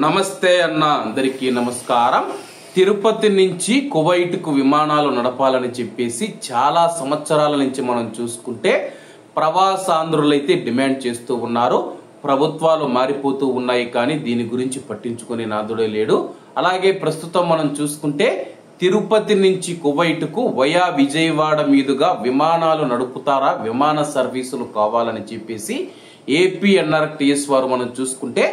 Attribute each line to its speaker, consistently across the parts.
Speaker 1: నమస్తే అన్న అందరికీ నమస్కారం. తిరుపతి నుంచి కువైట్ కు విమానాలు నడపాలని చెప్పేసి చాలా సంవత్సరాల నుంచి మనం చూసుకుంటే ప్రవాసాంధ్రులైతే డిమాండ్ చేస్తూ ఉన్నారు. ప్రభుత్వాలు మారిపోతూ ఉన్నాయి కానీ దీని గురించి పట్టించుకునే నాదుడే లేడు. అలాగే ప్రస్తుతం మనం చూసుకుంటే తిరుపతి నుంచి కువైట్ కు వయా విజయవాడ మీదుగా విమానాలు నడుపుతారా, విమాన సర్వీసులు కావాలని చెప్పేసి ఏపీఎన్ఆర్టీఎస్ వారు మనం చూసుకుంటే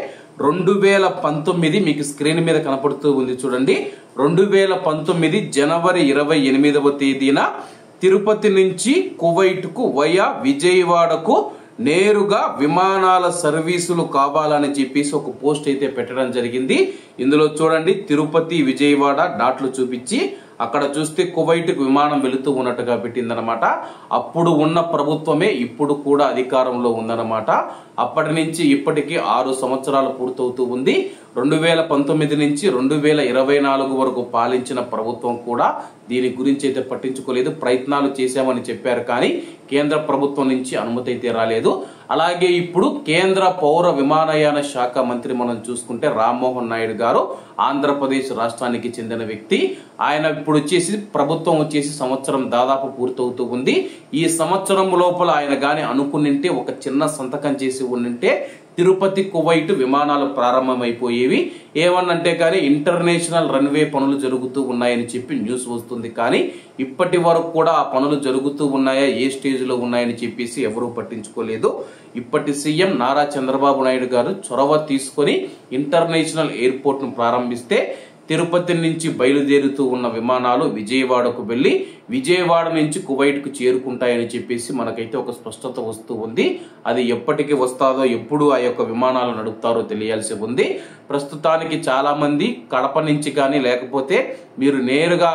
Speaker 1: 2019 మీకు స్క్రీన్ మీద కనపడుతూ ఉంది చూడండి. 2019 జనవరి 28వ తేదీన తిరుపతి నుంచి కువైట్ కు వయా విజయవాడకు నేరుగా విమానాల సర్వీసులు కావాలని చెప్పేసి ఒక పోస్ట్ అయితే పెట్టడం జరిగింది. ఇందులో చూడండి తిరుపతి విజయవాడ డాట్లు చూపించి అక్కడ చూస్తే కువైట్ కు విమానం వెళుతూ ఉన్నట్టుగా పెట్టిందనమాట. అప్పుడు ఉన్న ప్రభుత్వమే ఇప్పుడు కూడా అధికారంలో ఉందన్నమాట. అప్పటి నుంచి ఇప్పటికీ 6 సంవత్సరాలు పూర్తవుతూ ఉంది. 2019 నుంచి 2024 వరకు పాలించిన ప్రభుత్వం కూడా దీని గురించి అయితే పట్టించుకోలేదు. ప్రయత్నాలు చేశామని చెప్పారు కానీ కేంద్ర ప్రభుత్వం నుంచి అనుమతి అయితే రాలేదు. అలాగే ఇప్పుడు కేంద్ర పౌర విమానయాన శాఖ మంత్రి మనం చూసుకుంటే రామ్మోహన్ నాయుడు గారు ఆంధ్రప్రదేశ్ రాష్ట్రానికి చెందిన వ్యక్తి. ఆయన ఇప్పుడు వచ్చేసి ప్రభుత్వం వచ్చేసి సంవత్సరం దాదాపు పూర్తవుతూ ఉంది. ఈ సంవత్సరం లోపల ఆయన గాని అనుకునింటే ఒక చిన్న సంతకం చేసి ఉండింటే తిరుపతి కువైట్ విమానాలు ప్రారంభమైపోయేవి. ఏమన్నంటే కానీ ఇంటర్నేషనల్ రన్వే పనులు జరుగుతూ ఉన్నాయని చెప్పి న్యూస్ వస్తుంది. కానీ ఇప్పటి వరకు కూడా ఆ పనులు జరుగుతూ ఉన్నాయా, ఏ స్టేజ్ లో ఉన్నాయని చెప్పేసి ఎవరూ పట్టించుకోలేదు. ఇప్పటి సీఎం నారా చంద్రబాబు నాయుడు గారు చొరవ తీసుకొని ఇంటర్నేషనల్ ఎయిర్పోర్ట్ ను ప్రారంభిస్తే తిరుపతి నుంచి బయలుదేరుతూ ఉన్న విమానాలు విజయవాడకు వెళ్లి విజయవాడ నుంచి కువైట్ కు చేరుకుంటాయని చెప్పేసి మనకైతే ఒక స్పష్టత వస్తూ ఉంది. అది ఎప్పటికి వస్తాదో, ఎప్పుడు ఆ యొక్క విమానాలు నడుపుతారో తెలియాల్సి ఉంది. ప్రస్తుతానికి చాలా మంది కడప నుంచి కానీ లేకపోతే మీరు నేరుగా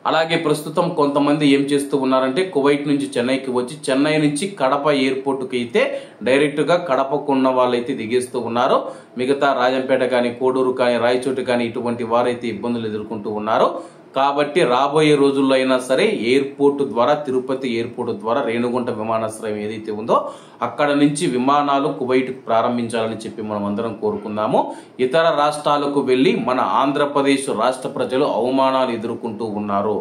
Speaker 1: అలాగే ప్రస్తుతం కొంతమంది ఏం చేస్తూ ఉన్నారంటే కువైట్ నుంచి చెన్నైకి వచ్చి చెన్నై నుంచి కడప ఎయిర్పోర్టుకి అయితే డైరెక్ట్ గా కడపకు ఉన్న వాళ్ళైతే దిగేస్తూ ఉన్నారు. మిగతా రాజంపేట కానీ కోడూరు కానీ రాయచోటి కానీ ఇటువంటి వారైతే ఇబ్బందులు ఎదుర్కొంటూ ఉన్నారు. కాబట్టి రాబోయే రోజుల్లో అయినా సరే ఎయిర్పోర్ట్ ద్వారా తిరుపతి ఎయిర్పోర్ట్ ద్వారా రేణుగుంట విమానాశ్రయం ఏదైతే ఉందో అక్కడ నుంచి విమానాలు కువైట్ ప్రారంభించాలని చెప్పి మనం అందరం కోరుకుందాము. ఇతర రాష్ట్రాలకు వెళ్లి మన ఆంధ్రప్రదేశ్ రాష్ట్ర ప్రజలు అవమానాలు ఎదుర్కొంటూ ఉన్నారు.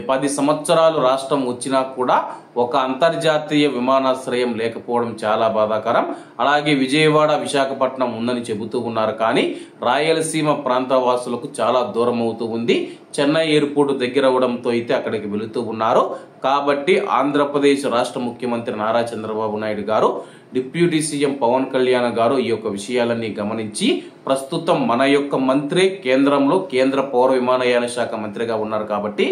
Speaker 1: 10 సంవత్సరాలు రాష్ట్రం వచ్చినా కూడా ఒక అంతర్జాతీయ విమానాశ్రయం లేకపోవడం చాలా బాధాకరం. అలాగే విజయవాడ విశాఖపట్నం ఉందని చెబుతూ ఉన్నారు కానీ రాయలసీమ ప్రాంత వాసులకు చాలా దూరం అవుతూ ఉంది. చెన్నై ఎయిర్పోర్ట్ దగ్గర అవడంతో అయితే అక్కడికి వెళుతూ ఉన్నారు. కాబట్టి ఆంధ్రప్రదేశ్ రాష్ట్ర ముఖ్యమంత్రి నారా చంద్రబాబు నాయుడు గారు, డిప్యూటీ సీఎం పవన్ కళ్యాణ్ గారు ఈ యొక్క విషయాలన్నీ గమనించి ప్రస్తుతం మన యొక్క మంత్రి కేంద్రంలో కేంద్ర పౌర విమానయాన శాఖ మంత్రిగా ఉన్నారు. కాబట్టి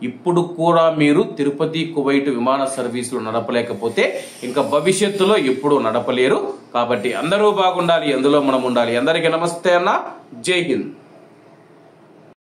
Speaker 1: ఇప్పుడు కూడా మీరు తిరుపతి కువైట్ విమాన సర్వీసులు నడపలేకపోతే ఇంకా భవిష్యత్తులో ఎప్పుడూ నడపలేరు. కాబట్టి అందరూ బాగుండాలి, అందులో మనం ఉండాలి. అందరికీ నమస్తే అన్న, జై హింద్.